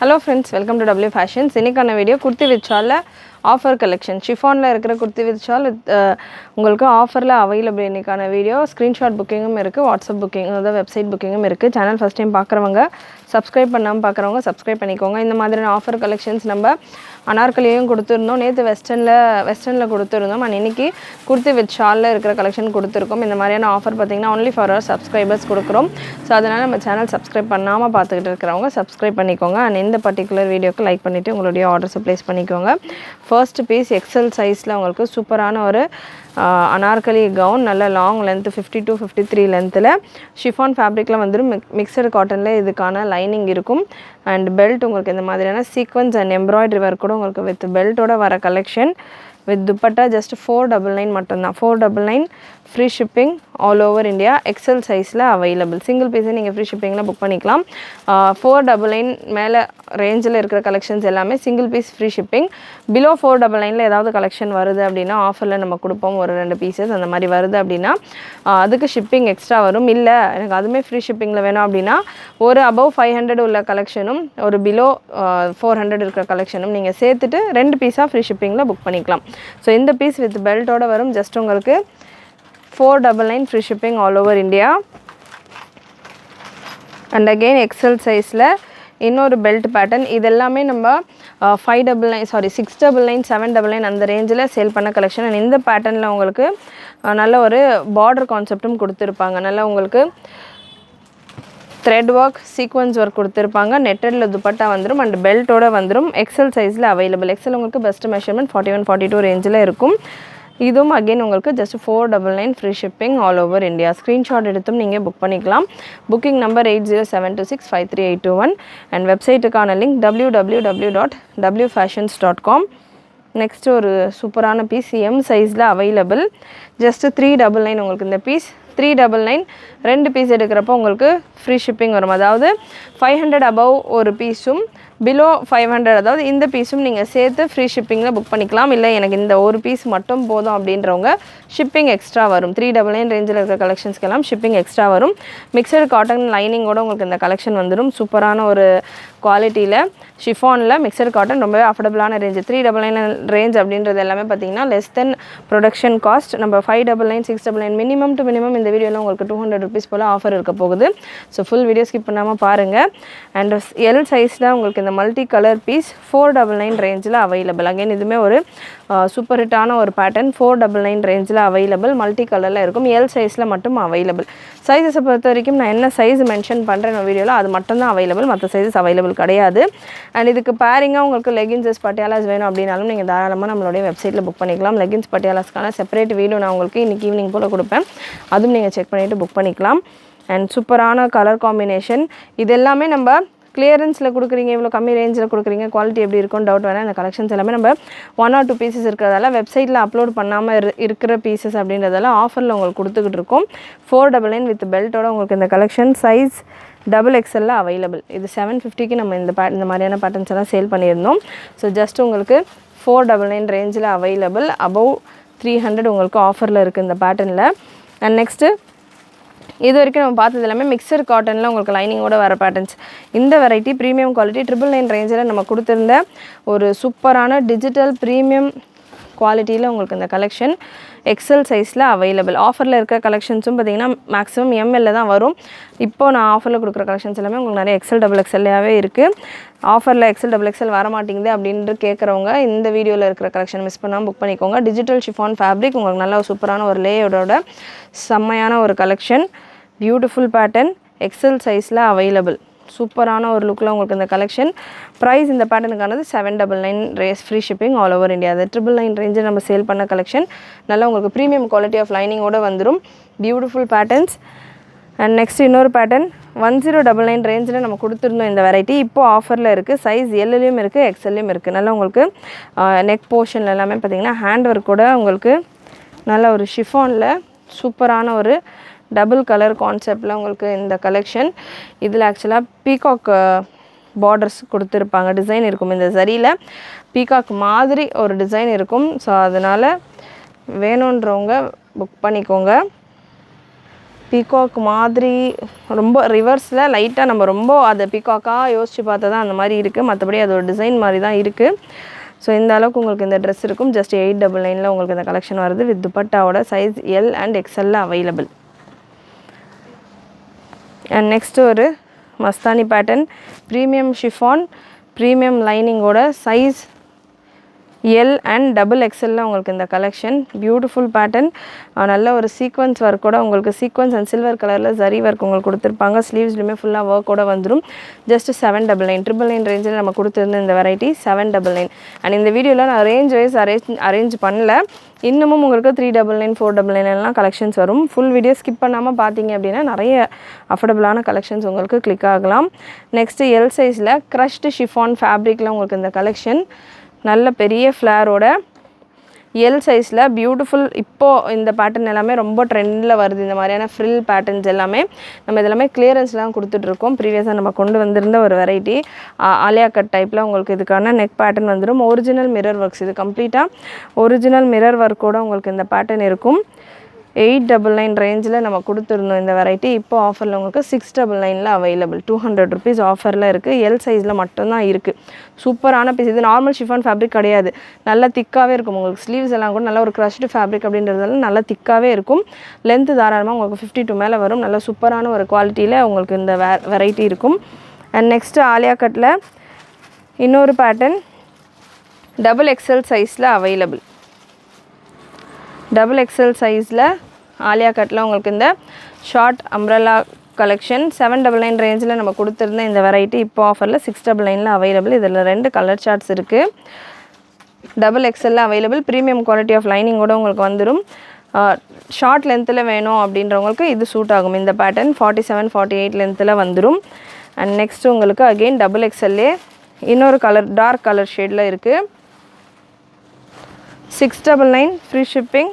Hello friends, welcome to W Fashions. இன்னைக்கான video kurti with ஷால்ல offer collection ஷிஃபானில் இருக்கிற குர்த்தி வித் ஷால் உங்களுக்கு ஆஃபரில் அவைலபிள். இன்னைக்கான வீடியோ ஸ்க்ரீன்ஷாட் புக்கிங்கும் இருக்குது, வாட்ஸ்அப் புக்கிங் அதாவது வெப்சைட் புக்கிங்கும் இருக்குது. சேனல் ஃபஸ்ட் டைம் பார்க்குறவங்க சப்ஸ்கிரைப் பண்ணாமல் பார்க்குறவங்க சப்ஸ்கிரைப் பண்ணிக்கோங்க. இந்த மாதிரியான ஆஃபர் கலெக்ஷன்ஸ் நம்ம அனார்கலியும் கொடுத்துருந்தோம், நேற்று வெஸ்டர்னில் கொடுத்துருந்தோம், அண்ட் இன்றைக்கி குர்த்தி வித் ஷாலில் இருக்கிற கலெக்ஷன் கொடுத்துருக்கோம். இந்த மாதிரியான ஆஃபர் பார்த்திங்கன்னா ஒன்லி ஃபார் அவர் சப்ஸ்கிரைபர்ஸ் கொடுக்குறோம். ஸோ அதனால் நம்ம சேனல் சப்ஸ்கிரைப் பண்ணாமல் பார்த்துக்கிட்டு இருக்கிறவங்க சப்ஸ்கிரைப் பண்ணிக்கோங்க. அண்ட் இந்த பர்டிகுலர் வீடியோக்கு லைக் பண்ணிவிட்டு உங்களுடைய ஆர்டர்ஸை ப்ளேஸ் பண்ணிக்கோங்க. ஃபர்ஸ்ட் பீஸ் எக்ஸல் சைஸில் உங்களுக்கு சூப்பரான ஒரு அனார்கலி கவுன், நல்ல லாங் லென்த்து 50 to 53 லென்த்தில் ஷிஃபான் ஃபேப்ரிக்கில் வந்துடும். மிக்சடு காட்டனில் இதுக்கான லைனிங் இருக்கும். அண்ட் பெல்ட் உங்களுக்கு இந்த மாதிரியான சீக்வன்ஸ் அண்ட் எம்ப்ராய்டரி ஒர்க் கூட உங்களுக்கு வித் பெல்ட்டோட வர கலெக்ஷன். வித் துப்பட்டா ஜஸ்ட் 499 மட்டும்தான். 499 free shipping all over India. XL சைஸில் அவைலபிள். சிங்கிள் பீஸை நீங்கள் ஃப்ரீ ஷிப்பிங்கில் புக் பண்ணிக்கலாம். 499 மேலே ரேஞ்சில் இருக்கிற கலெக்ஷன்ஸ் எல்லாமே single piece free shipping. Below 499 ஏதாவது கலெக்ஷன் வருது அப்படின்னா ஆஃபரில் நம்ம கொடுப்போம் ஒரு 2 பீசஸ். அந்த மாதிரி வருது அப்படின்னா அதுக்கு ஷிப்பிங் எக்ஸ்ட்ரா வரும். இல்லை எனக்கு அதுவுமே ஃப்ரீ ஷிப்பிங்கில் வேணும் அப்படின்னா ஒரு அபவ் 500 உள்ள கலெக்ஷனும் ஒரு பிலோ 400 இருக்கிற கலெக்ஷனும் நீங்கள் சேர்த்துட்டு 2 பீஸாக ஃப்ரீ ஷிப்பிங்கில் புக் பண்ணிக்கலாம். ஸோ இந்த பீஸ் வித் பெல்ட்டோட வரும். ஜஸ்ட் உங்களுக்கு 499 free shipping all over India. And again XL சைஸில் இன்னொரு பெல்ட் பேட்டர்ன். இதெல்லாமே நம்ம 699 799 அந்த ரேஞ்சில் சேல் பண்ண கலெக்ஷன். அண்ட் இந்த பேட்டர்னில் உங்களுக்கு நல்ல ஒரு பார்டர் கான்செப்டும் கொடுத்துருப்பாங்க. நல்லா உங்களுக்கு த்ரெட் ஒர்க் சீக்வன்ஸ் ஒர்க் கொடுத்துருப்பாங்க. நெட்டடில் துப்பட்டா வந்துடும் அண்ட் பெல்ட்டோட வந்துடும். எக்ஸல் சைஸில் அவைலபிள். எக்ஸல் உங்களுக்கு பெஸ்ட் மெஷர்மெண்ட் 41 42 ரேஞ்சில் இருக்கும். இதுவும் அகெயின் உங்களுக்கு just 499 free shipping all over India. Screenshot எடுத்தும் நீங்கள் புக் பண்ணிக்கலாம். புக்கிங் நம்பர் 8072653821 அண்ட் வெப்சைட்டுக்கான லிங்க் www.wfashions.com. நெக்ஸ்ட்டு ஒரு சூப்பரான பீஸ் எம் சைஸில் அவைலபிள். ஜஸ்ட் 399 உங்களுக்கு இந்த பீஸ் 399 2 பீஸ் எடுக்கிறப்போ உங்களுக்கு ஃப்ரீ ஷிப்பிங் வரும். அதாவது 500 அபவ் ஒரு பீஸும் பிலோ 500 அதாவது இந்த பீஸும் நீங்கள் சேர்த்து ஃப்ரீ ஷிப்பிங்கில் புக் பண்ணிக்கலாம். இல்லை எனக்கு இந்த ஒரு பீஸ் மட்டும் போதும் அப்படின்றவங்க ஷிப்பிங் எக்ஸ்ட்ரா வரும். 399 ரேஞ்சில் இருக்கிற கலெக்ஷன்ஸ்க்கெல்லாம் ஷிப்பிங் எக்ஸ்ட்ரா வரும். மிக்சடு காட்டன் லைனிங்கோட உங்களுக்கு இந்த கலெக்ஷன் வந்துடும். சூப்பரான ஒரு குவாலிட்டியில் ஷிஃபானில் மிக்சடு காட்டன் ரொம்பவே அஃபோர்டபுளான ரேஞ்சு. 399 ரேஞ்ச் அப்படின்றது எல்லாமே பார்த்தீங்கன்னா லெஸ் தென் ப்ரொடக்ஷன் காஸ்ட். நம்ம 599 699 மினிமம் டு மினிமம் இந்த வீடியோவில் உங்களுக்கு 200 ருபீஸ் போல் ஆஃபர் இருக்க போகுது. ஸோ ஃபுல் வீடியோ ஸ்கிப் பண்ணாமல் பாருங்கள். அண்ட் எல் சைஸில் உங்களுக்கு இந்த மல்டி கலர் பீஸ் 499 ரேஞ்சில் அவைலபிள். அகைன் இதுவுமே ஒரு சூப்பர் ஹிட்டான ஒரு பேட்டர்ன். 499 ரேஞ்சில் அவைலபிள். மல்டி கலரில் இருக்கும். எல் சைஸில் மட்டும் அவைலபிள். சைஸஸை பொறுத்த வரைக்கும் நான் என்ன சைஸ் மென்ஷன் பண்ணுறேன் வீடியோவில் அது மட்டும்தான் அவைலபிள், மற்ற சைஸஸ் அவைலபிள் கிடையாது. அண்ட் இதுக்கு பேரிங்காக உங்களுக்கு லெகின்ஸஸ் பட்டியாலாஸ் வேணும் அப்படின்னாலும் நீங்கள் தாராளமாக நம்மளுடைய வெப்சைட்டில் புக் பண்ணிக்கலாம். லெகின்ஸ் பட்டியாலாஸ்க்கான செப்பரேட் வீடியோ நான் உங்களுக்கு இன்றைக்கி ஈவினிங் போல் கொடுப்பேன். அதுவும் நீங்கள் செக் பண்ணிவிட்டு புக் பண்ணிக்கலாம். அண்ட் சூப்பரான கலர் காம்பினேஷன். இது எல்லாமே நம்ம கிளியரன்ஸில் கொடுக்குறீங்க, இவ்வளோ கம்மி ரேஞ்சில் கொடுக்குறீங்க, குவாலிட்டி எப்படி இருக்கும்னு டவுட் வேணால் இந்த கலெக்ஷன்ஸ் எல்லாமே நம்ம 1 or 2 பீசஸ் இருக்கிறதால வெப்சைட்டில் அப்லோட் பண்ணாமல் இருக்கிற பீசஸ் அப்படின்றதால ஆஃபரில் உங்களுக்கு கொடுத்துக்கிட்டு இருக்கோம். 499 வித் பெல்ட்டோட உங்களுக்கு இந்த கலெக்ஷன் சைஸ் XXL அவைலபிள். இது 750க்கு நம்ம இந்த மாதிரியான பேட்டர்ன்ஸ் எல்லாம் சேல் பண்ணியிருந்தோம். ஸோ ஜஸ்ட் உங்களுக்கு 499 ரேஞ்சில் அவைலபிள். அபவ் 300 உங்களுக்கு ஆஃபரில் இருக்குது இந்த பேட்டர்னில். அண்ட் நெக்ஸ்ட்டு இது வரைக்கும் நம்ம பார்த்தது எல்லாமே மிக்சர் காட்டனில் உங்களுக்கு லைனிங்கோட வர பேட்டர்ன்ஸ். இந்த வெரைட்டி ப்ரீமியம் குவாலிட்டி 999 ரேஞ்சில் நம்ம கொடுத்துருந்த ஒரு சூப்பரான டிஜிட்டல் ப்ரீமியம் குவாலிட்டியில் உங்களுக்கு இந்த கலெக்ஷன் எக்ஸல் சைஸில் அவைலபிள். ஆஃபரில் இருக்கிற கலெக்ஷன்ஸும் பார்த்திங்கன்னா மேக்ஸிமம் எம்எல்ல தான் வரும். இப்போது நான் ஆஃபரில் கொடுக்குற கலெக்ஷன்ஸ் எல்லாமே உங்களுக்கு நிறைய XL XXLாகவே இருக்குது. ஆஃபரில் XL XXL வர மாட்டேங்குது அப்படின்ட்டு கேட்குறவங்க இந்த வீடியோவில் இருக்கிற கலெக்ஷன் மிஸ் பண்ணாமல் புக் பண்ணிக்கோங்க. டிஜிட்டல் ஷிஃபான் ஃபேப்ரிக் உங்களுக்கு நல்ல சூப்பரான ஒரு லேயோட செம்மையான ஒரு கலெக்ஷன். பியூட்டிஃபுல் பேட்டர்ன் எக்ஸல் சைஸில் அவைலபிள். சூப்பரான ஒரு லுக்கில் உங்களுக்கு இந்த கலெக்ஷன். ப்ரைஸ் இந்த பேட்டர்னுக்கானது 799 race free shipping all over India. அது 999 ரேஞ்சில் நம்ம சேல் பண்ண கலெக்ஷன். நல்லா உங்களுக்கு ப்ரீமியம் குவாலிட்டி ஆஃப் லைனிங்கோடு வந்துடும். Beautiful patterns. அண்ட் நெக்ஸ்ட் இன்னொரு பேட்டர்ன் 1099 ரேஞ்சில் நம்ம கொடுத்துருந்தோம் இந்த வெரைட்டி. இப்போது ஆஃபரில் இருக்குது. சைஸ் எல்லையும் இருக்குது XLலையும் இருக்குது. நல்லா உங்களுக்கு நெக் போர்ஷனில் எல்லாமே பார்த்திங்கன்னா ஹேண்ட் ஒர்க்கோட உங்களுக்கு நல்ல ஒரு ஷிஃபானில் சூப்பரான ஒரு டபுள் கலர் கான்செப்டில் உங்களுக்கு இந்த கலெக்ஷன். இதில் ஆக்சுவலாக பீகாக் பார்டர்ஸ் கொடுத்துருப்பாங்க, டிசைன் இருக்கும். இந்த சரியில் பீகாக் மாதிரி ஒரு டிசைன் இருக்கும். ஸோ அதனால் வேணுன்றவங்க புக் பண்ணிக்கோங்க. பீகாக் மாதிரி ரொம்ப ரிவர்ஸில் லைட்டாக நம்ம ரொம்ப அதை பீகாக்காக யோசித்து பார்த்தா தான் அந்த மாதிரி இருக்குது. மற்றபடி அது ஒரு டிசைன் மாதிரி தான் இருக்குது. ஸோ இந்த அளவுக்கு உங்களுக்கு இந்த ட்ரெஸ் இருக்கும். ஜஸ்ட் 899 உங்களுக்கு இந்த கலெக்ஷன் வருது. வித் துப்பட்டாவோட சைஸ் எல் அண்ட் எக்ஸ்எல்ல அவைலபிள். அண்ட் நெக்ஸ்ட் ஒரு Mastani pattern, premium chiffon, premium லைனிங்கோட சைஸ் எல் அண்ட் டபுள் எக்ஸ்எல்ல உங்களுக்கு இந்த கலெக்ஷன். பியூட்டிஃபுல் பேட்டர்ன், நல்ல ஒரு சீக்வன்ஸ் ஒர்க்கோட உங்களுக்கு சீக்வன்ஸ் அண்ட் சில்வர் கலரில் ஜரி ஒர்க் உங்களுக்கு கொடுத்துருப்பாங்க. ஸ்லீவ்ஸ்லையுமே ஃபுல்லாக ஒர்க்கோட வந்துடும். ஜஸ்ட் 799 999 ரேஞ்சில் நம்ம கொடுத்துருந்த இந்த வெரைட்டி 799. அண்ட் இந்த வீடியோவில் நான் ரேஞ்ச் வைஸ் அரேஞ்ச் பண்ணல. இன்னமும் உங்களுக்கு 399 499 கலெக்ஷன்ஸ் வரும். ஃபுல் வீடியோ ஸ்கிப் பண்ணாமல் பார்த்தீங்க அப்படின்னா நிறைய அஃபோர்டபுளான கலெக்ஷன்ஸ் உங்களுக்கு கிளிக் ஆகலாம். நெக்ஸ்ட்டு எல் சைஸில் க்ரஷ்டு ஷிஃபான் ஃபேப்ரிக்கில் உங்களுக்கு இந்த கலெக்ஷன் நல்ல பெரிய ஃப்ளேரோட எல் சைஸில் பியூட்டிஃபுல். இப்போது இந்த பேட்டர்ன் எல்லாமே ரொம்ப ட்ரெண்டில் வருது. இந்த மாதிரியான ஃப்ரில் பேட்டர்ன்ஸ் எல்லாமே நம்ம இதெல்லாமே கிளியரன்ஸ்லாம் கொடுத்துட்ருக்கோம். ப்ரீவியஸாக நம்ம கொண்டு வந்திருந்த ஒரு வெரைட்டி ஆலியா கட் டைப்பில் உங்களுக்கு இதுக்கான நெக் பேட்டர்ன் வந்துடும். ஒரிஜினல் மிரர் ஒர்க்ஸ், இது கம்ப்ளீட்டாக ஒரிஜினல் மிரர் ஒர்க்கோடு உங்களுக்கு இந்த பேட்டர்ன் இருக்கும். 899 ரேஞ்சில் நம்ம கொடுத்துருந்தோம் இந்த வெரைட்டி. இப்போ ஆஃபரில் உங்களுக்கு 699 அவைலபிள். 200 rupees ஆஃபரில் இருக்குது. எல் சைஸில் மட்டும்தான் இருக்குது. சூப்பரான பீஸ். இது நார்மல் ஷிஃபான் ஃபேப்ரிக் கிடையாது. நல்லா திக்காகவே இருக்கும். உங்களுக்கு ஸ்லீவ்ஸ் எல்லாம் கூட நல்லா ஒரு க்ரஷ்டு ஃபேப்ரிக் அப்படின்றதால நல்லா திக்காகவே இருக்கும். லென்த்து தாராளமாக உங்களுக்கு 52 மேலே வரும். நல்ல சூப்பரான ஒரு குவாலிட்டியில் உங்களுக்கு இந்த வெரைட்டி இருக்கும். அண்ட் நெக்ஸ்ட்டு ஆலியா கட்டில் இன்னொரு பேட்டர்ன் டபுள் எக்ஸ்எல் சைஸில் அவைலபிள். டபுள் எக்ஸ்எல் சைஸில் ஆலியா கட்டில் உங்களுக்கு இந்த ஷார்ட் அம்ப்ரெல்லா கலெக்ஷன் 799 ரேஞ்சில் நம்ம கொடுத்துருந்த இந்த வெரைட்டி இப்போ ஆஃபரில் 699 அவைலபிள். இதில் 2 கலர் சார்ட்ஸ் இருக்குது. டபுள் எக்ஸ்எல்ல அவைலபிள். ப்ரீமியம் குவாலிட்டி ஆஃப் லைனிங்கோடு உங்களுக்கு வந்துடும். ஷார்ட் லென்த்தில் வேணும் அப்படின்றவங்களுக்கு இது சூட் ஆகும். இந்த பேட்டர்ன் 47 48 லென்த்தில் வந்துடும். அண்ட் நெக்ஸ்ட்டு உங்களுக்கு அகெயின் டபுள் எக்ஸ்எல்லே இன்னொரு கலர் டார்க் கலர் ஷேடில் இருக்குது. 699 free shipping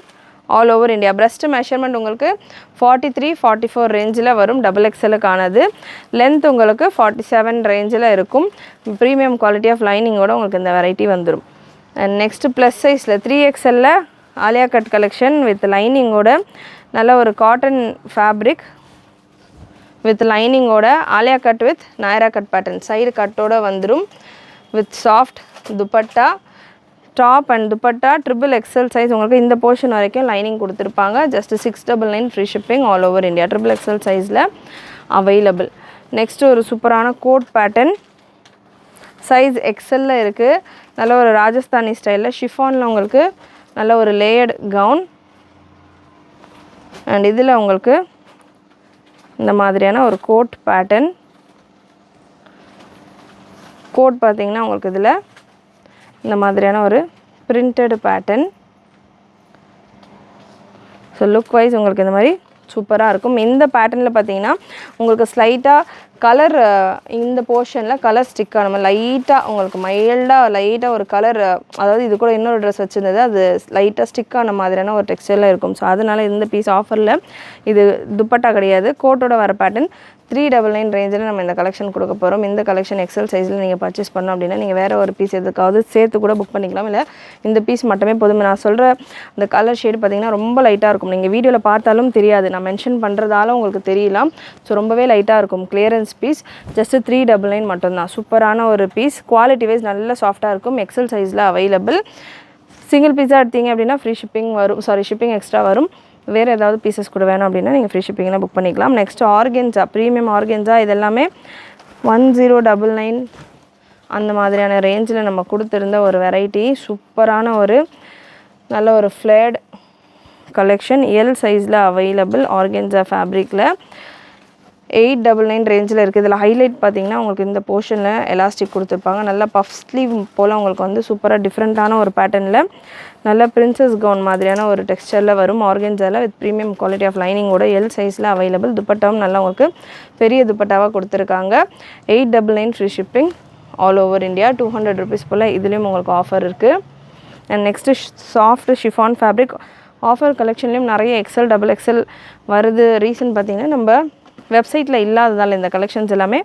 all over India. Breast measurement உங்களுக்கு 43 44 ரேஞ்சில் வரும். டபுள் எக்ஸ்எல்லுக்கானது. லென்த் உங்களுக்கு 47 ரேஞ்சில் இருக்கும். ப்ரீமியம் குவாலிட்டி ஆஃப் லைனிங்கோட உங்களுக்கு இந்த வெரைட்டி வந்துடும். அண்ட் நெக்ஸ்ட்டு ப்ளஸ் சைஸில் 3XL Alia cut collection with லைனிங்கோட நல்ல ஒரு காட்டன் ஃபேப்ரிக் வித் லைனிங்கோட Alia cut with Nayra cut pattern side கட்டோடு வந்துடும். With soft dupatta, top and dupatta triple XL size உங்களுக்கு இந்த போர்ஷன் வரைக்கும் லைனிங் கொடுத்துருப்பாங்க. Just 699 free shipping all over India. Triple XL சைஸில் அவைலபிள். நெக்ஸ்ட்டு ஒரு சூப்பரான கோட் பேட்டர்ன் சைஸ் எக்ஸ்எல்ல இருக்குது. நல்ல ஒரு ராஜஸ்தானி ஸ்டைலில் ஷிஃபானில் உங்களுக்கு நல்ல ஒரு லேயர்டு கவுன். அண்ட் இதில் உங்களுக்கு இந்த மாதிரியான ஒரு கோட் பேட்டர்ன். கோட் பார்த்திங்கன்னா உங்களுக்கு இதில் இந்த மாதிரியான ஒரு printed pattern. So look wise உங்களுக்கு இந்த மாதிரி சூப்பராக இருக்கும். இந்த பேட்டர்னில் பார்த்தீங்கன்னா உங்களுக்கு ஸ்லைட்டாக கலர் இந்த போர்ஷனில் கலர் ஸ்டிக் ஆன லைட்டாக உங்களுக்கு லைட்டாக ஒரு கலர், அதாவது இது கூட இன்னொரு ட்ரெஸ் வச்சுருந்தது அது லைட்டாக ஸ்டிக் ஆன மாதிரியான ஒரு டெக்ஸ்டரில் இருக்கும். ஸோ அதனால் இந்த பீஸ் ஆஃபரில் இது துப்பட்டா கிடையாது, கோட்டோட வர பேட்டர்ன் 399 ரேஞ்சில் நம்ம இந்த கலெக்ஷன் கொடுக்க போகிறோம். இந்த கலெக்ஷன் எக்ஸல் சைஸில் நீங்கள் பர்ச்சேஸ் பண்ணோம் அப்படின்னா நீங்கள் வேறு ஒரு பீஸ் எதுக்காவது சேர்த்து கூட புக் பண்ணிக்கலாம். இல்லை இந்த பீஸ் மட்டுமே போதும். நான் சொல்கிற இந்த கலர் ஷேடு பார்த்திங்கன்னா ரொம்ப லைட்டாக இருக்கும். நீங்கள் வீடியோவில் பார்த்தாலும் தெரியாது, நான் மென்ஷன் பண்ணுறதால உங்களுக்கு தெரியலாம். ஸோ ரொம்பவே லைட்டாக இருக்கும். கிளியரன்ஸ் பீஸ் ஜஸ்ட் 399 மட்டும்தான். சூப்பரான ஒரு பீஸ். குவாலிட்டி வைஸ் நல்ல சாஃப்டாக இருக்கும். எக்ஸல் சைஸில் அவைலபிள். சிங்கிள் பீஸாக எடுத்தீங்க அப்படின்னா ஃப்ரீ ஷிப்பிங் வரும். ஷிப்பிங் எக்ஸ்ட்ரா வரும். வேறு ஏதாவது பீசஸ் கூட வேணும் அப்படின்னா நீங்கள் ஃப்ரீ ஷிப்பிங்கில் புக் பண்ணிக்கலாம். நெக்ஸ்ட் ஆர்கென்ஸா, ப்ரீமியம் ஆர்கென்ஸா, இதெல்லாமே 1099 அந்த மாதிரியான ரேஞ்சில் நம்ம கொடுத்துருந்த ஒரு வெரைட்டி. சூப்பரான ஒரு நல்ல ஒரு ஃப்ளேட் கலெக்ஷன். எல் சைஸில் அவைலபிள். ஆர்கென்ஸா ஃபேப்ரிக்கில் 899 ரேஞ்சில் இருக்குது. இதில் ஹைலைட் பார்த்திங்கன்னா உங்களுக்கு இந்த போர்ஷனில் எலாஸ்டிக் கொடுத்துருப்பாங்க. நல்லா பஃப் ஸ்லீவ் போல் உங்களுக்கு வந்து சூப்பராக டிஃப்ரெண்ட்டான ஒரு பேட்டர்னில் நல்ல பிரின்சஸ் கவுன் மாதிரியான ஒரு டெக்ஸ்டரில் வரும். ஆர்கென்ஸாவில் வித் ப்ரீமியம் குவாலிட்டி ஆஃப் லைனிங்கோட எல் சைஸில் அவைலபிள். துப்பட்டாவும் நல்லா உங்களுக்கு பெரிய துப்பட்டாவாக கொடுத்துருக்காங்க. 899 free shipping all over India. 200 rupees போல் இதுலேயும் உங்களுக்கு ஆஃபர் இருக்குது. And next soft chiffon fabric offer கலெக்ஷன்லேயும் நிறைய எக்ஸல் டபுள் எக்ஸல் வருது. ரீசன் பார்த்திங்கன்னா நம்ம வெப்சைட்டில் இல்லாததால், இந்த கலெக்ஷன்ஸ் எல்லாமே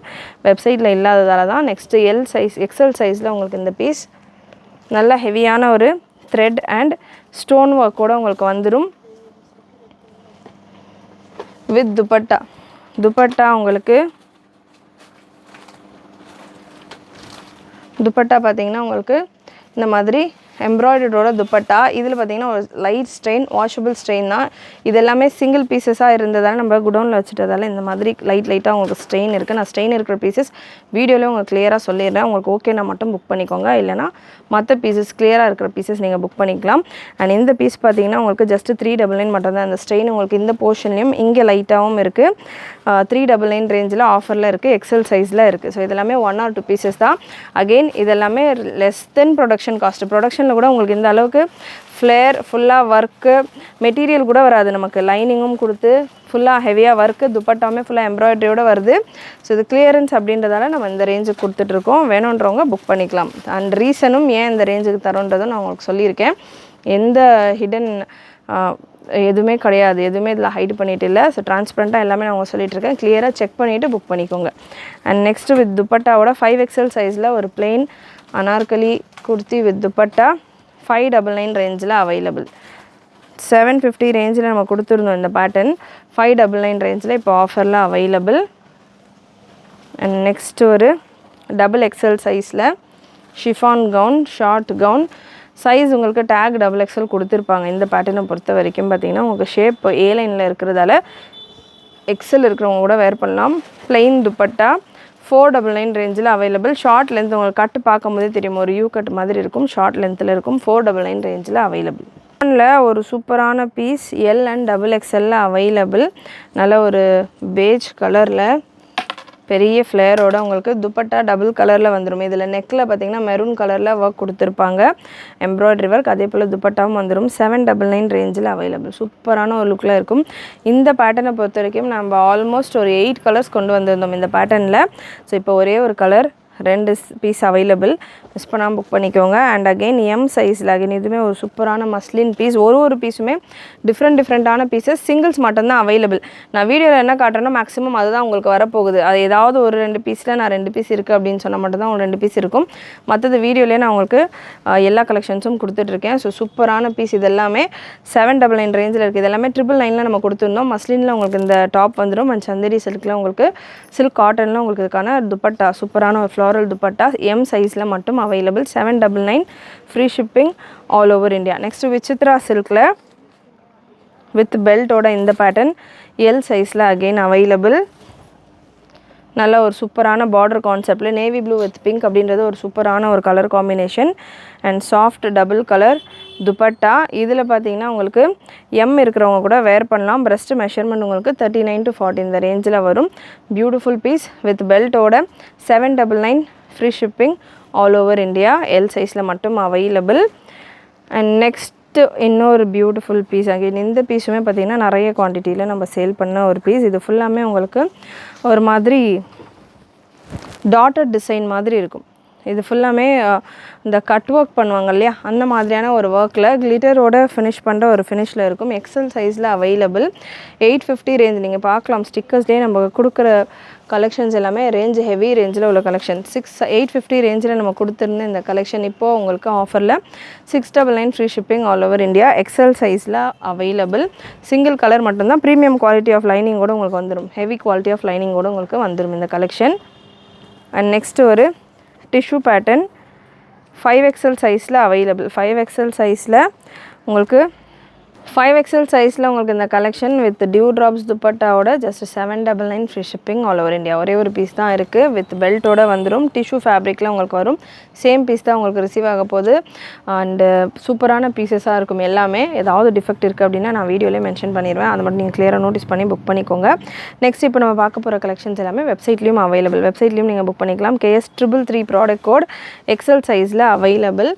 வெப்சைட்டில் இல்லாததால் தான். நெக்ஸ்ட்டு எல் சைஸ் எக்ஸல் சைஸில் உங்களுக்கு இந்த பீஸ் நல்ல ஹெவியான ஒரு த்ரெட் அண்ட் ஸ்டோன் ஒர்க்கோடு உங்களுக்கு வந்துடும். வித் துப்பட்டா. துப்பட்டா உங்களுக்கு துப்பட்டா பார்த்தீங்கன்னா உங்களுக்கு இந்த மாதிரி எம்ப்ராய்டரோட துப்பட்டா. இதில் பார்த்தீங்கன்னா ஒரு லைட் ஸ்ட்ரெயின், வாஷபிள் ஸ்ட்ரெயின் தான். இது எல்லாமே சிங்கிள் பீசஸாக இருந்ததால் நம்ம குடோனில் வச்சுட்டதால் இந்த மாதிரி லைட்டாக உங்களுக்கு ஸ்ட்ரெயின் இருக்குது. நான் ஸ்ட்ரெயின் இருக்கிற பீசஸ் வீடியோவில் உங்களுக்கு கிளியராக சொல்லிடுறேன். உங்களுக்கு ஓகேனா மட்டும் புக் பண்ணிக்கோங்க, இல்லைனா மற்ற பீசஸ் கிளியராக இருக்கிற பீசஸ் நீங்கள் புக் பண்ணிக்கலாம். அண்ட் இந்த பீஸ் பார்த்தீங்கன்னா உங்களுக்கு ஜஸ்ட் 399 மட்டும்தான். அந்த ஸ்ட்ரெயின் உங்களுக்கு இந்த போர்ஷன்லையும் இங்கே லைட்டாகவும் இருக்குது. 399 ரேஞ்சில் ஆஃபரில் இருக்குது, எக்ஸல் சைஸில் இருக்குது. ஸோ இதெல்லாமே 1 or 2 பீசஸ் தான். அகெயின் இதெல்லாமே லெஸ் தென் ப்ரொடக்ஷன் காஸ்ட். ப்ரொடக்ஷனில் கூட உங்களுக்கு இந்த அளவுக்கு ஃப்ளேர், ஃபுல்லாக ஒர்க்கு, மெட்டீரியல் கூட வராது, நமக்கு லைனிங்கும் கொடுத்து ஃபுல்லாக ஹெவியாக ஒர்க்கு, துப்பட்டாமே ஃபுல்லாக எம்ப்ராய்டரியோடு வருது. ஸோ இது கிளியரன்ஸ் அப்படின்றதால நம்ம இந்த ரேஞ்சுக்கு கொடுத்துட்ருக்கோம். வேணுன்றவங்க புக் பண்ணிக்கலாம். அண்ட் ரீசனும் ஏன் இந்த ரேஞ்சுக்கு தரோன்றதும் நான் உங்களுக்கு சொல்லியிருக்கேன். எந்த ஹிடன் எதுவுமே கிடையாது, எதுவுமே இதில் ஹைட் பண்ணிட்டு இல்லை. ஸோ ட்ரான்ஸ்பரண்ட்டாக எல்லாமே நான் உங்களுக்கு சொல்லிட்டுருக்கேன். கிளியராக செக் பண்ணிவிட்டு புக் பண்ணிக்கோங்க. அண்ட் நெக்ஸ்ட்டு வித் துப்பட்டாவோட 5XL சைஸில் ஒரு பிளெயின் அனார்கலி குர்த்தி வித் துப்பட்டா 599 ரேஞ்சில் அவைலபிள். 750 ரேஞ்சில் நம்ம கொடுத்துருந்தோம் இந்த பேட்டர்ன். 599 ரேஞ்சில் இப்போ ஆஃபரில் அவைலபிள். அண்ட் நெக்ஸ்ட் ஒரு XXL சைஸில் chiffon gown, short gown. Size உங்களுக்கு டேக் XXL கொடுத்துருப்பாங்க. இந்த பேட்டர்னை பொறுத்த வரைக்கும் பார்த்தீங்கன்னா உங்களுக்கு ஷேப் ஏ லைனில் இருக்கிறதால எக்ஸல் இருக்கிறவங்க கூட வேர் பண்ணலாம். பிளெயின் துப்பட்டா 499 ரேஞ்சில் அவைலபிள். ஷார்ட் லென்த் உங்களுக்கு கட்டு பார்க்கும்போதே தெரியும், ஒரு யூ கட் மாதிரி இருக்கும், ஷார்ட் லென்த்தில் இருக்கும். 499 ரேஞ்சில் அவைலபிள். ஒரு சூப்பரான piece L and XXL available. நல்ல ஒரு பேஜ் கலரில் பெரிய ஃப்ளேரோட உங்களுக்கு துப்பட்டா டபுள் கலரில் வந்துடும். இதில் நெக்கில் பார்த்தீங்கன்னா மெரூன் கலரில் ஒர்க் கொடுத்துருப்பாங்க, எம்ப்ராய்டரி ஒர்க். அதே போல் துப்பட்டாவும் வந்துடும். 799 ரேஞ்சில் அவைலபிள். சூப்பரான ஒரு லுக்கில் இருக்கும். இந்த பேட்டர்னை பொறுத்த வரைக்கும் நம்ம ஆல்மோஸ்ட் ஒரு 8 கலர்ஸ் கொண்டு வந்திருந்தோம் இந்த பேட்டர்னில். ஸோ இப்போ ஒரே ஒரு கலர் 2 பீஸ் அவைலபிள். மிஸ் பண்ணாமல் புக் பண்ணிக்கோங்க. அண்ட் அகெயின் எம் சைஸில் அகெயின் இதுவுமே ஒரு சூப்பரான மஸ்லின் பீஸ். ஒரு பீஸுமே டிஃப்ரெண்ட்டான பீசஸ், சிங்கிள்ஸ் மட்டும்தான் அவைலபிள். நான் வீடியோவில் என்ன காட்டுறேன்னா மேக்ஸிமம் அதுதான் உங்களுக்கு வரப்போகுது. அது ஏதாவது ஒரு 2 பீஸில் நான் 2 பீஸ் இருக்குது அப்படின்னு சொன்னால் மட்டும்தான் ஒரு 2 பீஸ் இருக்கும். மற்றது வீடியோலேயே நான் உங்களுக்கு எல்லா கலெக்ஷன்ஸும் கொடுத்துட்ருக்கேன். ஸோ சூப்பரான பீஸ். இது எல்லாமே 799 ரேஞ்சில் இருக்குது. இது எல்லாமே 999 நம்ம கொடுத்துருந்தோம். மஸ்லினில் உங்களுக்கு இந்த டாப் வந்துடும். அண்ட் சந்தேரி சில்கில் உங்களுக்கு சில்க் காட்டனில் உங்களுக்கு இதுக்கான துப்பட்டா, சூப்பரான ஒரு ஃப்ளாரல் துப்பட்டா எம் சைஸில் மட்டும் available. 799 free shipping all over India. Next Vichitra சில்கில் வித் பெல்ட்டோட இந்த பேட்டர்ன் எல் சைஸில் அகெயின் அவைலபிள். நல்ல ஒரு சூப்பரான பார்டர் கான்செப்டில் நேவி ப்ளூ வித் பிங்க் அப்படின்றது ஒரு சூப்பரான ஒரு colour combination. And soft double colour dupatta. இதில் பார்த்தீங்கன்னா உங்களுக்கு எம் இருக்கிறவங்க கூட வேர் பண்ணலாம். பிரஸ்ட் மெஷர்மெண்ட் உங்களுக்கு 39 to 40 இந்த ரேஞ்சில் வரும். பியூட்டிஃபுல் பீஸ் வித் பெல்ட்டோட 799 free shipping all over India. L சைஸில் மட்டும் அவைலபிள். அண்ட் நெக்ஸ்ட்டு இன்னொரு பியூட்டிஃபுல் பீஸ். அகைன் இந்த பீஸுமே பார்த்திங்கன்னா நிறைய குவான்டிட்டியில் நம்ம சேல் பண்ண ஒரு பீஸ். இது ஃபுல்லாமே உங்களுக்கு ஒரு மாதிரி டாட்டர் டிசைன் மாதிரி இருக்கும். இது ஃபுல்லாமே இந்த கட் ஒர்க் பண்ணுவாங்க இல்லையா, அந்த மாதிரியான ஒரு ஒர்க்கில் கிளிட்டரோட ஃபினிஷ் பண்ணுற ஒரு ஃபினிஷில் இருக்கும். எக்ஸல் சைஸில் அவைலபிள். 850 ரேஞ்ச். நீங்கள் பார்க்கலாம் ஸ்டிக்கர்ஸ்லேயே நம்ம கொடுக்குற கலெக்ஷன்ஸ் எல்லாமே ரேஞ்ச் ஹெவி ரேஞ்சில் உள்ள கலெக்ஷன். 850 ரேஞ்சில் நம்ம கொடுத்துருந்த இந்த கலெக்ஷன் இப்போது உங்களுக்கு ஆஃபரில் 699 free shipping all over India. XL சைஸில் அவைலபிள். சிங்கிள் கலர் மட்டும்தான். ப்ரீமியம் குவாலிட்டி ஆஃப் லைனிங் கூட உங்களுக்கு வந்துடும். ஹெவி குவாலிட்டி ஆஃப் லைனிங் கூட உங்களுக்கு வந்துடும் இந்த கலெக்ஷன். அண்ட் நெக்ஸ்ட்டு ஒரு டிஷ்யூ பேட்டர்ன் 5XL சைஸில் அவைலபிள். 5XL சைஸில் உங்களுக்கு 5XL சைஸில் உங்களுக்கு இந்த கலெக்ஷன் வித் டியூ ட்ராப்ஸ் துப்பட்டாவோட just 799 free shipping all over India. ஒரே ஒரு பீஸ் தான் இருக்குது. வித் பெல்ட்டோட வந்துடும். டிஷ்யூ ஃபேப்ரிக்கில் உங்களுக்கு வரும். சேம் பீஸ் தான் உங்களுக்கு ரிசீவ் ஆக போகுது. அண்டு சூப்பரான பீசஸாக இருக்கும் எல்லாமே. ஏதாவது டிஃபெக்ட் இருக்குது அப்படின்னா நான் வீடியோலேயே மென்ஷன் பண்ணிடுவேன். அதை மட்டும் நீங்கள் கிளியராக நோட்டீஸ் பண்ணி புக் பண்ணிக்கோங்க. நெக்ஸ்ட் இப்போ நம்ம பார்க்க போகிற கலெக்ஷன்ஸ் எல்லாமே வெப்சைட்லேயும் அவைலபிள். வெப்சைட்லேயும் நீங்கள் புக் பண்ணிக்கலாம். KS333 ப்ராடக்ட் கோட் எக்ஸல் சைஸில் அவைலபிள்.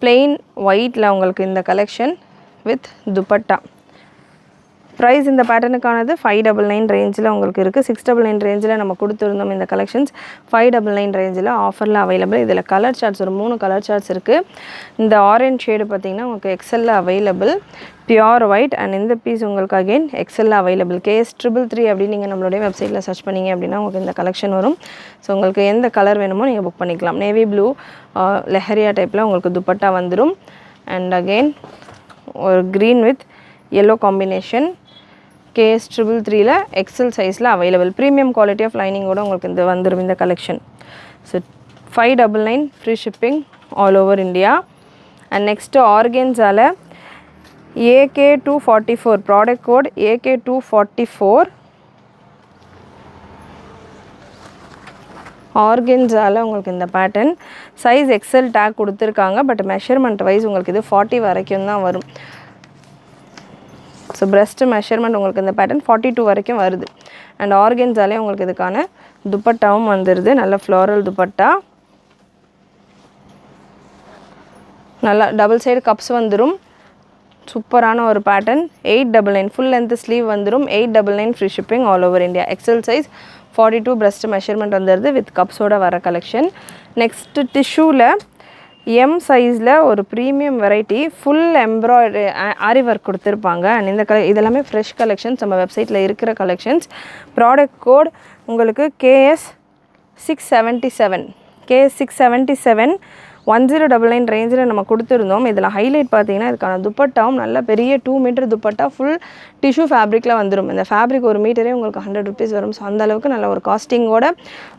பிளெயின் ஒயிட்டில் உங்களுக்கு இந்த கலெக்ஷன் வித் துப்பட்டா. ப்ரைஸ் இந்த பேட்டர்னுக்கானது 599 ரேஞ்சில் உங்களுக்கு இருக்குது. 699 ரேஞ்சில் நம்ம கொடுத்துருந்தோம் இந்த கலெக்ஷன்ஸ். 599 ரேஞ்சில் ஆஃபரில் அவைலபிள். இதில் கலர் சார்ட்ஸ் ஒரு 3 கலர் சார்ட்ஸ் இருக்குது. இந்த ஆரஞ்ச் ஷேடு பார்த்திங்கன்னா உங்களுக்கு எக்ஸலில் அவைலபிள். Pure white. அண்ட் இந்த பீஸ் உங்களுக்கு அகெயின் எக்ஸலில் அவைலபிள். KS333 அப்படின்னு நீங்கள் நம்மளுடைய வெப்சைட்டில் சர்ச் பண்ணிங்க அப்படின்னா உங்களுக்கு இந்த கலெக்ஷன் வரும். ஸோ உங்களுக்கு எந்த கலர் வேணுமோ நீங்கள் புக் பண்ணிக்கலாம். நேவி ப்ளூ லெஹரியா டைப்பில் உங்களுக்கு துப்பட்டா வந்துடும். அண்ட் அகெயின் ஒரு green with yellow combination. KS 333ல எக்ஸல் சைஸில் அவைலபிள். ப்ரீமியம் குவாலிட்டி ஆஃப் லைனிங்கோட உங்களுக்கு இந்த வந்துடும் இந்த collection. So 599 free shipping all over India. And next ஆர்கென்ஸால AK244 ப்ராடக்ட் கோட் AK244. ஆர்கென்ஸால உங்களுக்கு இந்த பேட்டர்ன் சைஸ் எக்ஸல் டேக் கொடுத்துருக்காங்க. பட் மெஷர்மெண்ட் வைஸ் உங்களுக்கு இது 40 வரைக்கும் தான் வரும். ஸோ பிரஸ்ட் மெஷர்மெண்ட் உங்களுக்கு இந்த பேட்டர்ன் 42 வரைக்கும் வருது. அண்ட் ஆர்கென்ஸாலே உங்களுக்கு இதுக்கான துப்பட்டாவும் வந்துடுது. நல்ல ஃப்ளோரல் துப்பட்டா, நல்லா டபுள் சைடு கப்ஸ் வந்துடும். சூப்பரான ஒரு பேட்டர்ன். 899 ஃபுல் லென்த் ஸ்லீவ் வந்துடும். 899 free shipping all over India. XL size 42 breast measurement வந்துடுது வித் கப்ஸோட வர கலெக்ஷன். நெக்ஸ்ட்டு டிஷ்யூவில் M சைஸில் ஒரு premium variety full embroidery aari work கொடுத்துருப்பாங்க. அண்ட் இந்த இதெல்லாமே ஃப்ரெஷ் கலெக்ஷன்ஸ், நம்ம வெப்சைட்டில் இருக்கிற கலெக்ஷன்ஸ். ப்ராடக்ட் கோட் உங்களுக்கு KS 677 KS 677 1099 ரேஞ்சில் நம்ம கொடுத்துருந்தோம். இதில் ஹைலைட் பார்த்தீங்கன்னா இதுக்கான துப்பட்டாவும் நல்ல பெரிய 2 மீட்டர் துப்பட்டா ஃபுல் டிஷ்யூ ஃபேப்ரிக்கில் வந்துடும். இந்த ஃபேப்ரிக் ஒரு மீட்டரே உங்களுக்கு 100 rupees வரும். ஸோ அந்தளவுக்கு நல்ல ஒரு காஸ்டிங்கோட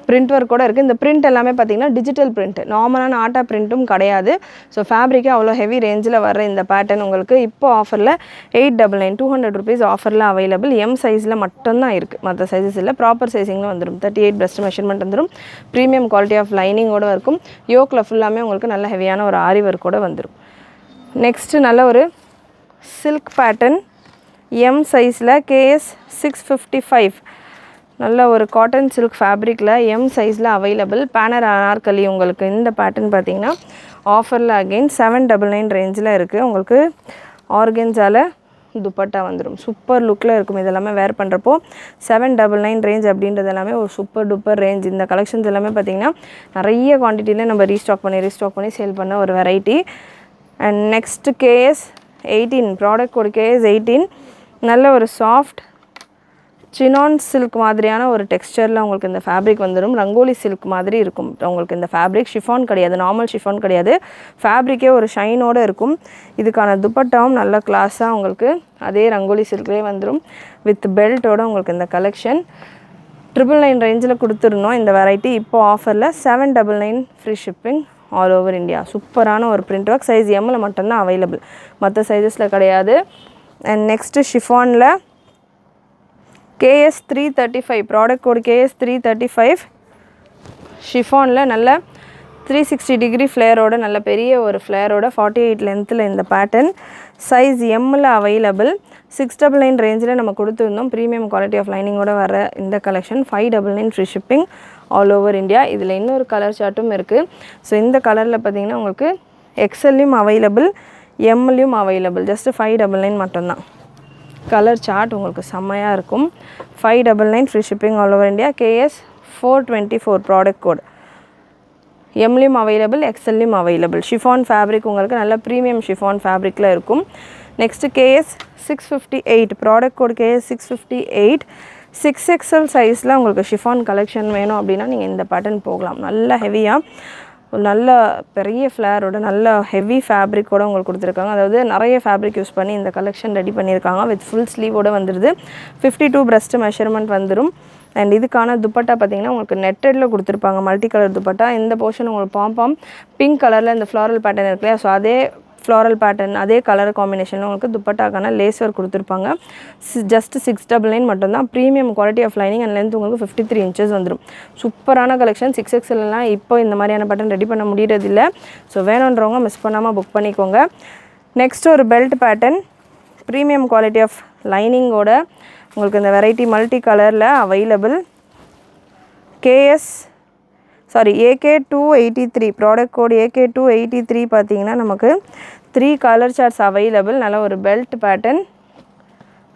பிரிண்ட் ஒர்க்கோடு இருக்குது. இந்த பிரிண்ட் எல்லாமே பார்த்தீங்கன்னா டிஜிட்டல் பிரிண்ட், நார்மலான ஆட்டா பிரிண்ட்டும் கிடையாது. ஸோ ஃபேப்ரிக்கே அவ்வளோ ஹெவி ரேஞ்சில் வர இந்த பேட்டர்ன் உங்களுக்கு இப்போ ஆஃபரில் 899 200 rupees ஆஃபரில் அவைலபிள். M சைஸில் மட்டும்தான் இருக்குது, மற்ற சைஸஸ் இல்லை. ப்ராப்பர் சைஸிங்கில் வந்துடும். 38 பிரஸ்ட் மெஷர்மெண்ட் வந்துடும். ப்ரீமியம் குவாலிட்டி ஆஃப் லைனிங்கோடு இருக்கும். யோக்கில் ஃபுல்லாமே உங்களுக்கு நல்ல ஹெவியான ஒரு ஆரி ஒர்க்கோட வந்துடும். நெக்ஸ்ட்டு நல்ல ஒரு சில்க் பேட்டர்ன் M சைஸில் KS 655 நல்ல ஒரு காட்டன் சில்க் ஃபேப்ரிக்கில் M சைஸில் அவைலபிள். பேனர் அனார்கலி உங்களுக்கு இந்த பேட்டர்ன் பார்த்தீங்கன்னா ஆஃபரில் அகெயின் 799 ரேஞ்சில் இருக்குது. உங்களுக்கு ஆர்கென்ஸால துப்பட்டா வந்துடும். சூப்பர் லுக்கில் இருக்கும். இதெல்லாமே வேர் பண்ணுறப்போ 799 ரேஞ்ச் அப்படின்றது எல்லாமே ஒரு சூப்பர் டூப்பர் ரேஞ்ச். இந்த கலெக்ஷன்ஸ் எல்லாமே பார்த்திங்கன்னா நிறைய குவான்டிட்டியில் நம்ம ரீஸ்டாக் பண்ணி சேல் பண்ண ஒரு variety. And next KS 18 product code KS 18 நல்ல ஒரு சாஃப்ட் சினான் சில்க் மாதிரியான ஒரு டெக்ஸ்சரில் உங்களுக்கு இந்த ஃபேப்ரிக் வந்துடும். ரங்கோலி சில்க் மாதிரி இருக்கும் உங்களுக்கு இந்த ஃபேப்ரிக். ஷிஃபான் கிடையாது, நார்மல் ஷிஃபான் கிடையாது. ஃபேப்ரிக்கே ஒரு ஷைனோடு இருக்கும். இதுக்கான துப்பட்டாவும் நல்ல கிளாஸாக உங்களுக்கு அதே ரங்கோலி சில்க்லேயே வந்துடும் வித் பெல்ட்டோட உங்களுக்கு இந்த கலெக்ஷன் 999 ரேஞ்சில் கொடுத்துருந்தோம். இந்த வெரைட்டி இப்போ ஆஃபரில் 799 free shipping all over India. சூப்பரான ஒரு பிரிண்ட் ஒர்க். சைஸ் எம்மில் மட்டும்தான் அவைலபிள், மற்ற சைஸஸில் கிடையாது. அண்ட் நெக்ஸ்ட்டு ஷிஃபானில் KS 335 ப்ராடக்ட் கோட் KS 335 ஷிஃபானில் நல்ல 360 டிகிரி ஃப்ளேரோட நல்ல பெரிய ஒரு ஃப்ளேரோட 48 லென்த்தில் இந்த பேட்டர்ன். சைஸ் எம்மில் அவைலபிள். 699 ரேஞ்சில் நம்ம கொடுத்துருந்தோம். ப்ரீமியம் குவாலிட்டி ஆஃப் லைனிங்கோட வர இந்த collection 599 free shipping all over India. இதில் இன்னொரு கலர் சார்ட்டும் இருக்குது. ஸோ இந்த கலரில் பார்த்திங்கன்னா உங்களுக்கு எக்ஸ்எல்லையும் அவைலபிள், எம்லையும் அவைலபிள். ஜஸ்ட்டு 599 மட்டும்தான். கலர் சார்ட் உங்களுக்கு செம்மையாக இருக்கும். 599 free shipping all over India. KS 424 product code எம்லையும் அவைலபிள், எக்ஸ்எல்லையும் அவைலபிள். ஷிஃபான் ஃபேப்ரிக் உங்களுக்கு நல்ல ப்ரீமியம் ஷிஃபான் ஃபேப்ரிக்கில் இருக்கும். Next KS 658 product code KS 658 6XL சைஸில் உங்களுக்கு ஷிஃபான் கலெக்ஷன் வேணும் அப்படின்னா நீங்கள் இந்த பேட்டர்ன் போகலாம். நல்ல ஹெவியாக ஒரு நல்ல பெரிய ஃப்ளேரோட நல்ல ஹெவி ஃபேப்ரிக்கோடு உங்களுக்கு கொடுத்துருக்காங்க. அதாவது நிறைய ஃபேப்ரிக் யூஸ் பண்ணி இந்த கலெக்ஷன் ரெடி பண்ணியிருக்காங்க. வித் ஃபுல் ஸ்லீவோடு வந்துடுது. 52 பிரஸ்ட் மெஷர்மெண்ட் வந்துடும். அண்ட் இதுக்கான துப்பட்டா பார்த்திங்கன்னா உங்களுக்கு நெட்டடில் கொடுத்துருப்பாங்க, மல்டி கலர் துப்பட்டா. இந்த போர்ஷன் உங்களுக்கு பாம் பிங்க் கலரில் இந்த ஃப்ளாரல் பேட்டர்ன் இருக்கு இல்லையா, ஸோ அதே ஃப்ளாரல் பேட்டர்ன் அதே கலர் காம்பினேஷனில் உங்களுக்கு துப்பட்டாக்கான லேஸ் ஒர்க் கொடுத்துருப்பாங்க. ஜஸ்ட் 699 மட்டும்தான். Premium quality of lining and length உங்களுக்கு 53 inches வந்துடும். சூப்பரான கலெக்ஷன். 6XLலாம் இப்போ இந்த மாதிரியான பேட்டர்ன் ரெடி பண்ண முடியறதில்லை. ஸோ வேணுன்றவங்க மிஸ் பண்ணாமல் புக் பண்ணிக்கோங்க. நெக்ஸ்ட் ஒரு belt pattern premium quality of லைனிங்கோட உங்களுக்கு இந்த variety multi colour available. AK283 product code AK283 பார்த்தீங்கன்னா நமக்கு 3 கலர் சார்ட்ஸ் அவைலபிள். நல்ல ஒரு belt pattern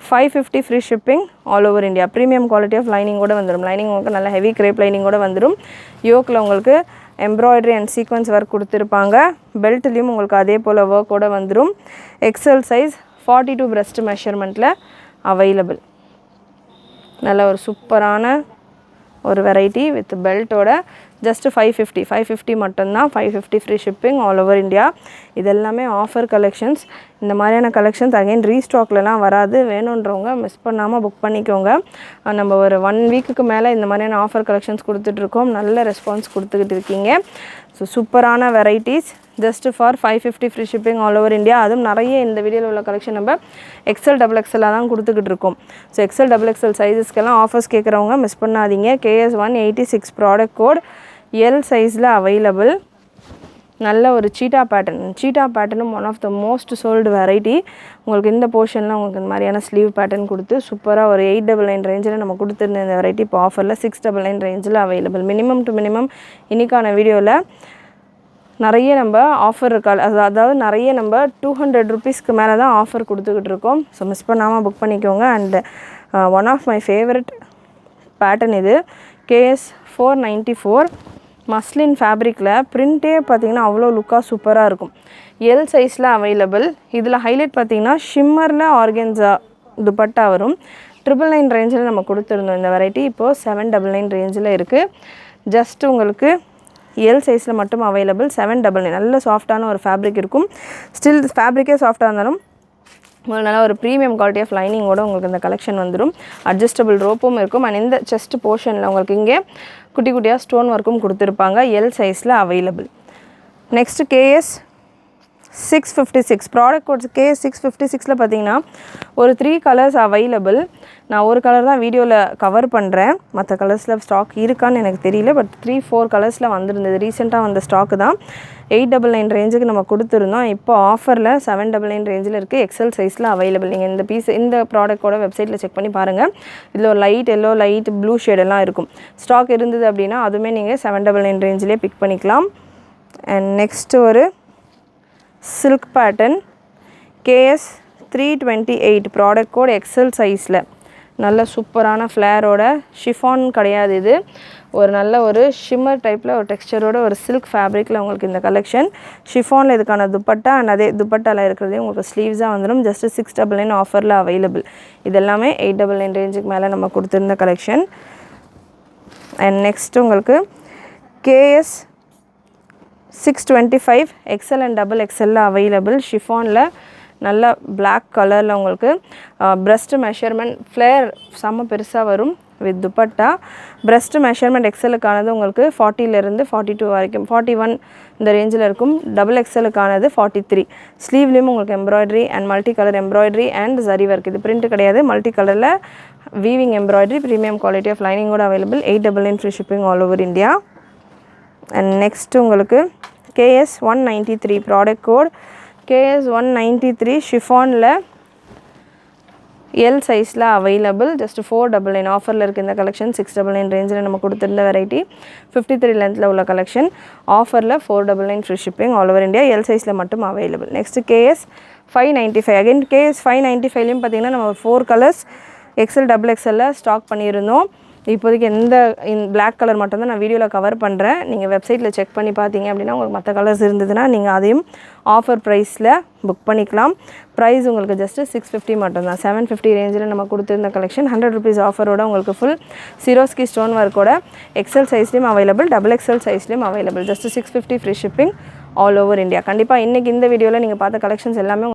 550 free shipping all over India. Premium quality of லைனிங்கோடு வந்துடும். லைனிங் உங்களுக்கு நல்ல ஹெவி கிரேப் லைனிங்கோடு வந்துடும். யோக்கில் உங்களுக்கு எம்ப்ராய்டரி அண்ட் சீக்வன்ஸ் ஒர்க் கொடுத்துருப்பாங்க. பெல்ட்லேயும் உங்களுக்கு அதே போல் ஒர்க்கோடு வந்துடும். எக்ஸல் சைஸ் 42 பிரஸ்ட் மெஷர்மெண்ட்டில் அவைலபிள். நல்ல ஒரு சூப்பரான ஒரு வெரைட்டி வித் பெல்ட்டோட ஜஸ்ட் 550 மட்டும்தான். 550 free shipping all over India. இது எல்லாமே ஆஃபர் கலெக்ஷன்ஸ். இந்த மாதிரியான கலெக்ஷன்ஸ் அகைன் ரீஸ்டாக்லலாம் வராது. வேணுன்றவங்க மிஸ் பண்ணாமல் புக் பண்ணிக்கோங்க. நம்ம ஒரு 1 வீக்குக்கு மேலே இந்த மாதிரியான ஆஃபர் கலெக்ஷன்ஸ் கொடுத்துட்ருக்கோம். நல்ல ரெஸ்பான்ஸ் கொடுத்துக்கிட்டு இருக்கீங்க. ஸோ சூப்பரான varieties just for 550 free shipping all over India. அதுவும் நிறைய இந்த வீடியோவில் உள்ள கலெக்ஷன் நம்ம XL XXL தான் கொடுத்துக்கிட்டு இருக்கோம். ஸோ XL XXL சைஸஸ்க்கெல்லாம் ஆஃபர்ஸ் கேட்குறவங்க மிஸ் பண்ணாதீங்க. KS 186 product code. L சைஸில் அவைலபிள். நல்ல ஒரு சீட்டா பேட்டர்னும் one of the most sold variety. உங்களுக்கு இந்த போர்ஷனில் உங்களுக்கு இந்த மாதிரியான ஸ்லீவ் பேட்டர்ன் கொடுத்து சூப்பராக ஒரு 899 ரேஞ்சில் நம்ம கொடுத்துருந்த இந்த வெரைட்டி இப்போ ஆஃபரில் 699 ரேஞ்சில் அவைலபிள். மினிமம் டு மினிமம் இன்றைக்கான வீடியோவில் நிறைய நம்ம ஆஃபர் அதாவது நிறைய நம்ம 200 ருபீஸ்க்கு மேலே தான் ஆஃபர் கொடுத்துக்கிட்டு இருக்கோம். ஸோ மிஸ் பண்ணாமல் புக் பண்ணிக்கோங்க. And one of my favourite pattern இது. KS 494 மஸ்லின் ஃபேப்ரிக்கில் பிரிண்ட்டே பார்த்திங்கன்னா அவ்வளோ லுக்காக சூப்பராக இருக்கும். L சைஸில் அவைலபிள். இதில் ஹைலைட் பார்த்திங்கன்னா ஷிம்மரில் ஆர்கென்ஸா துப்பட்டா வரும். 999 ரேஞ்சில் நம்ம கொடுத்துருந்தோம் இந்த வெரைட்டி. இப்போது 799 ரேஞ்சில் இருக்குது. ஜஸ்ட் உங்களுக்கு L சைஸில் மட்டும் அவைலபிள். 799 நல்ல சாஃப்டான ஒரு ஃபேப்ரிக் இருக்கும். ஸ்டில் ஃபேப்ரிக்கே சாஃப்டாக இருந்தாலும் உங்களுக்கு நல்லா ஒரு ப்ரீமியம் குவாலிட்டி ஆஃப் லைனிங்கோட உங்களுக்கு இந்த கலெக்ஷன் வந்துடும். அட்ஜஸ்டபிள் ரோப்பும் இருக்கும். அண்ட் இந்த செஸ்ட் போர்ஷனில் உங்களுக்கு இங்கே குட்டி குட்டியாக ஸ்டோன் ஒர்க்கும் கொடுத்துருப்பாங்க. L சைஸில் available. Next KS 656 product codes. KS 656 பார்த்தீங்கன்னா ஒரு 3 கலர்ஸ் அவைலபிள். நான் ஒரு கலர் தான் வீடியோவில் கவர் பண்ணுறேன். மற்ற கலர்ஸில் ஸ்டாக் இருக்கான்னு எனக்கு தெரியல. பட் 3-4 கலர்ஸில் வந்திருந்தது. ரீசெண்டாக வந்த ஸ்டாக்கு தான். 899 ரேஞ்சுக்கு நம்ம கொடுத்துருந்தோம். இப்போ ஆஃபரில் 799 ரேஞ்சில் இருக்குது. XL சைஸில் அவைலபிள். நீங்கள் இந்த ப்ராடக்டோட வெப்சைட்டில் செக் பண்ணி பாருங்கள். இதில் ஒரு லைட் எல்லோ, லைட் ப்ளூ ஷேடெல்லாம் இருக்கும். ஸ்டாக் இருந்தது அப்படின்னா அதுவுமே நீங்கள் 799 ரேஞ்சிலே பிக் பண்ணிக்கலாம். அண்ட் நெக்ஸ்ட்டு ஒரு silk pattern. KS 328 product code. XL சைஸில் நல்ல சூப்பரான ஃப்ளேரோட ஷிஃபான் கிடையாது. இது ஒரு நல்ல ஒரு ஷிம்மர் டைப்பில் ஒரு டெக்ஸ்சரோட ஒரு சில்க் ஃபேப்ரிக்கில் உங்களுக்கு இந்த கலெக்ஷன். ஷிஃபானில் இதுக்கான துப்பட்டா அண்ட் அதே துப்பட்டாவில் இருக்கிறதே உங்களுக்கு ஸ்லீவ்ஸாக வந்துடும். ஜஸ்ட் 699 ஆஃபரில் அவைலபிள். இதெல்லாமே 899 ரேஞ்சுக்கு மேலே நம்ம கொடுத்துருந்த கலெக்ஷன். அண்ட் நெக்ஸ்ட் உங்களுக்கு KS 625 XL and XXL available. ஷிஃபானில் நல்ல பிளாக் கலரில் உங்களுக்கு பிரஸ்ட் மெஷர்மெண்ட் ஃப்ளேர் செம்ம பெருசாக வரும் வித் துப்பட்டா. பிரஸ்ட் மெஷர்மெண்ட் XLக்கானது உங்களுக்கு 40லேருந்து 42 வரைக்கும் 41 இந்த ரேஞ்சில் இருக்கும். XXLக்கானது 43. ஸ்லீவ்லேயும் உங்களுக்கு embroidery and multi colour embroidery and zari work. இது பிரிண்ட் கிடையாது. மல்டி கலரில் weaving embroidery premium quality of லைனிங்கோட available. 899 free shipping all over India. And next உங்களுக்கு KS 193 ப்ராடக்ட் கோட். KS 193 ஷிஃபானில் L சைஸில் அவைலபிள். ஜஸ்ட் 499 ஆஃபரில் இருக்குது இந்த கலெக்ஷன். 699 ரேஞ்சில் நம்ம கொடுத்துருந்த வெரைட்டி. 53 லென்த்தில் உள்ள கலெக்ஷன். ஆஃபரில் 499 free shipping all over India. L சைஸில் மட்டும் available. Next KS 595. Again KS 595லையும் பார்த்தீங்கன்னா நம்ம 4 கலர்ஸ் XL XXL ஸ்டாக் பண்ணியிருந்தோம். இப்போதைக்கு பிளாக் கலர் மட்டும்தான் நான் வீடியோவில் கவர் பண்ணுறேன். நீங்கள் வெப்சைட்டில் செக் பண்ணி பார்த்தீங்க அப்படின்னா உங்களுக்கு மற்ற கலர்ஸ் இருந்ததுன்னா நீங்கள் அதையும் ஆஃபர் ப்ரைஸில் புக் பண்ணிக்கலாம். ப்ரைஸ் உங்களுக்கு ஜஸ்ட்டு 650 மட்டும்தான். 750 ரேஞ்சில் நம்ம கொடுத்துருந்த கலெக்ஷன் 100 ருபீஸ் ஆஃபரோட உங்களுக்கு ஃபுல் சிரோஸ்கி ஸ்டோன் ஒர்க்கோட XL சைஸ்லேயும் அவைலபிள், XXL சைஸ்லேயும் available. Just 650 free shipping all over India. கண்டிப்பாக இன்றைக்கி இந்த வீடியோவில் நீங்கள் பார்த்த கலெக்ஷன்ஸ் எல்லாமே